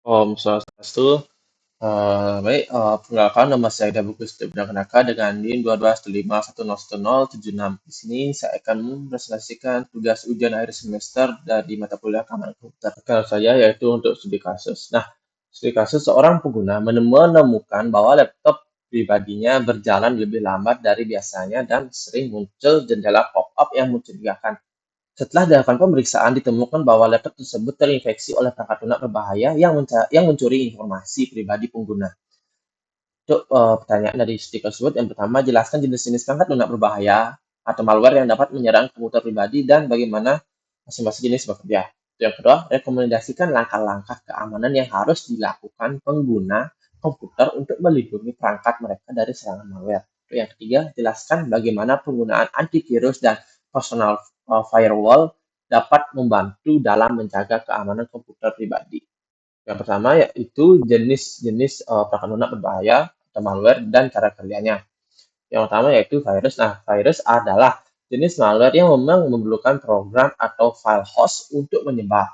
Om Swastiastu. Baik, perkenalkan nama saya Dabukus Kanaka dengan NIM 121510176. Di sini saya akan mempresentasikan tugas ujian akhir semester dari mata kuliah keamanan komputer. Kalau saya yaitu untuk studi kasus. Nah, studi kasus seorang pengguna menemukan bahwa laptop pribadinya berjalan lebih lambat dari biasanya dan sering muncul jendela pop-up yang mencurigakan. Setelah dilakukan pemeriksaan, ditemukan bahwa laptop tersebut terinfeksi oleh perangkat lunak berbahaya yang mencuri informasi pribadi pengguna. Untuk pertanyaan dari studi tersebut, yang pertama, jelaskan jenis-jenis perangkat lunak berbahaya atau malware yang dapat menyerang komputer pribadi dan bagaimana masing-masing jenis bekerja. Yang kedua, rekomendasikan langkah-langkah keamanan yang harus dilakukan pengguna komputer untuk melindungi perangkat mereka dari serangan malware. Yang ketiga, jelaskan bagaimana penggunaan antivirus dan personal firewall dapat membantu dalam menjaga keamanan komputer pribadi. Yang pertama yaitu jenis-jenis perangkat lunak berbahaya atau malware dan cara kerjanya. Yang pertama yaitu virus. Nah, virus adalah jenis malware yang memang memerlukan program atau file host untuk menyebar.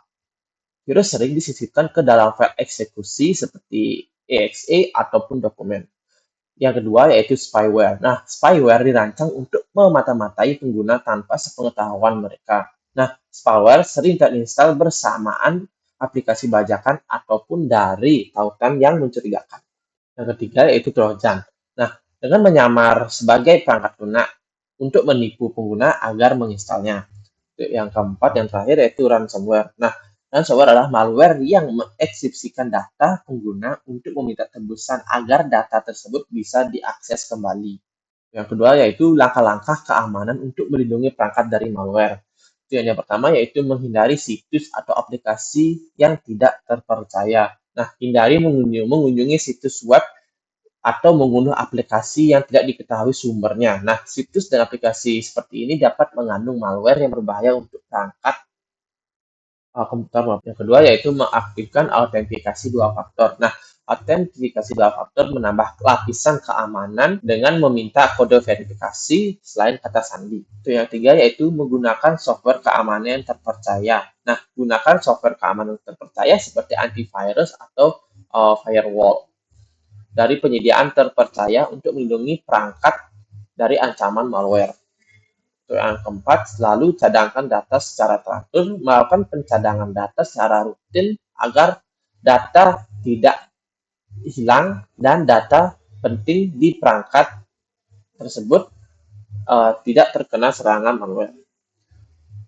Virus sering disisipkan ke dalam file eksekusi seperti exe ataupun dokumen. Yang kedua yaitu spyware. Nah, spyware dirancang untuk memata-matai pengguna tanpa sepengetahuan mereka. Nah, spyware sering terinstall bersamaan aplikasi bajakan ataupun dari tautan yang mencurigakan. Yang ketiga yaitu Trojan. Nah, dengan menyamar sebagai perangkat lunak untuk menipu pengguna agar menginstalnya. Yang keempat, yang terakhir yaitu ransomware. Nah, ransomware adalah malware yang mengekskripsikan data pengguna untuk meminta tebusan agar data tersebut bisa diakses kembali. Yang kedua yaitu langkah-langkah keamanan untuk melindungi perangkat dari malware. Yang pertama yaitu menghindari situs atau aplikasi yang tidak terpercaya. Nah, hindari mengunjungi situs web atau mengunduh aplikasi yang tidak diketahui sumbernya. Nah, situs dan aplikasi seperti ini dapat mengandung malware yang berbahaya untuk perangkat komputer. Yang kedua yaitu mengaktifkan autentikasi dua faktor. Nah, autentikasi dua faktor menambah lapisan keamanan dengan meminta kode verifikasi selain kata sandi. Itu yang ketiga yaitu menggunakan software keamanan yang terpercaya. Nah, gunakan software keamanan terpercaya seperti antivirus atau firewall dari penyediaan terpercaya untuk melindungi perangkat dari ancaman malware. Yang keempat, selalu cadangkan data secara teratur, melakukan pencadangan data secara rutin agar data tidak hilang dan data penting di perangkat tersebut tidak terkena serangan malware.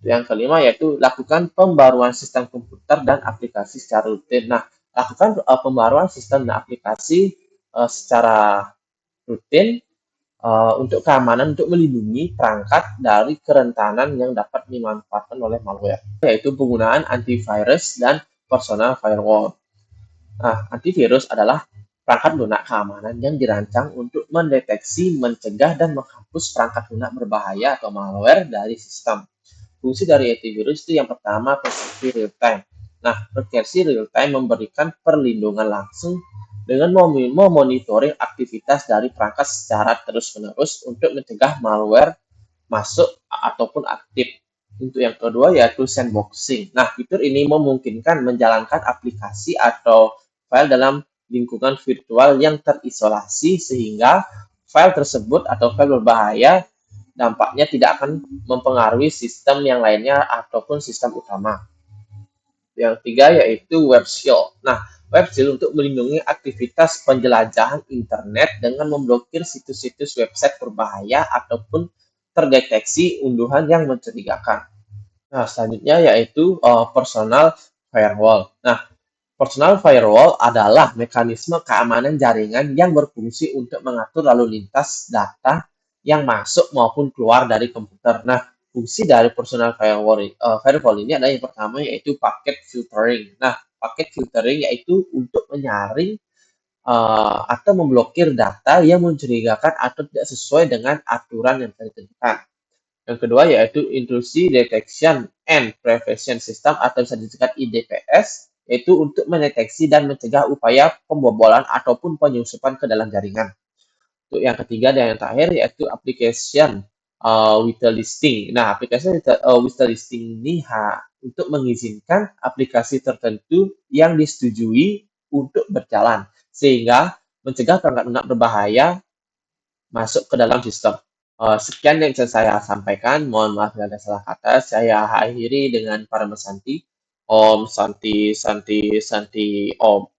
Yang kelima yaitu lakukan pembaruan sistem komputer dan aplikasi secara rutin. Nah, lakukan pembaruan sistem dan aplikasi secara rutin untuk keamanan untuk melindungi perangkat dari kerentanan yang dapat dimanfaatkan oleh malware, yaitu penggunaan antivirus dan personal firewall. Nah, antivirus adalah perangkat lunak keamanan yang dirancang untuk mendeteksi, mencegah, dan menghapus perangkat lunak berbahaya atau malware dari sistem. Fungsi dari antivirus itu yang pertama, proteksi real time. Nah, proteksi real time memberikan perlindungan langsung dengan memonitoring aktivitas dari perangkat secara terus-menerus untuk mencegah malware masuk ataupun aktif. Untuk yang kedua yaitu sandboxing. Nah, fitur ini memungkinkan menjalankan aplikasi atau file dalam lingkungan virtual yang terisolasi sehingga file tersebut atau file berbahaya dampaknya tidak akan mempengaruhi sistem yang lainnya ataupun sistem utama. Yang ketiga yaitu web shield. Nah, web shield untuk melindungi aktivitas penjelajahan internet dengan memblokir situs-situs website berbahaya ataupun terdeteksi unduhan yang mencurigakan. Nah, selanjutnya yaitu personal firewall. Nah, personal firewall adalah mekanisme keamanan jaringan yang berfungsi untuk mengatur lalu lintas data yang masuk maupun keluar dari komputer. Nah, fungsi dari personal firewall ini adalah yang pertama yaitu packet filtering. Nah, packet filtering yaitu untuk menyaring atau memblokir data yang mencurigakan atau tidak sesuai dengan aturan yang ditentukan. Yang kedua yaitu intrusi detection and prevention system atau bisa disingkat IDPS, yaitu untuk mendeteksi dan mencegah upaya pembobolan ataupun penyusupan ke dalam jaringan. Untuk yang ketiga dan yang terakhir yaitu application whitelisting. Nah, aplikasi whitelisting ini untuk mengizinkan aplikasi tertentu yang disetujui untuk berjalan, sehingga mencegah perangkat lunak berbahaya masuk ke dalam sistem. Sekian yang bisa saya sampaikan. Mohon maaf jika ada salah kata. Saya akhiri dengan para Santi. Om Santi Santi Santi Om.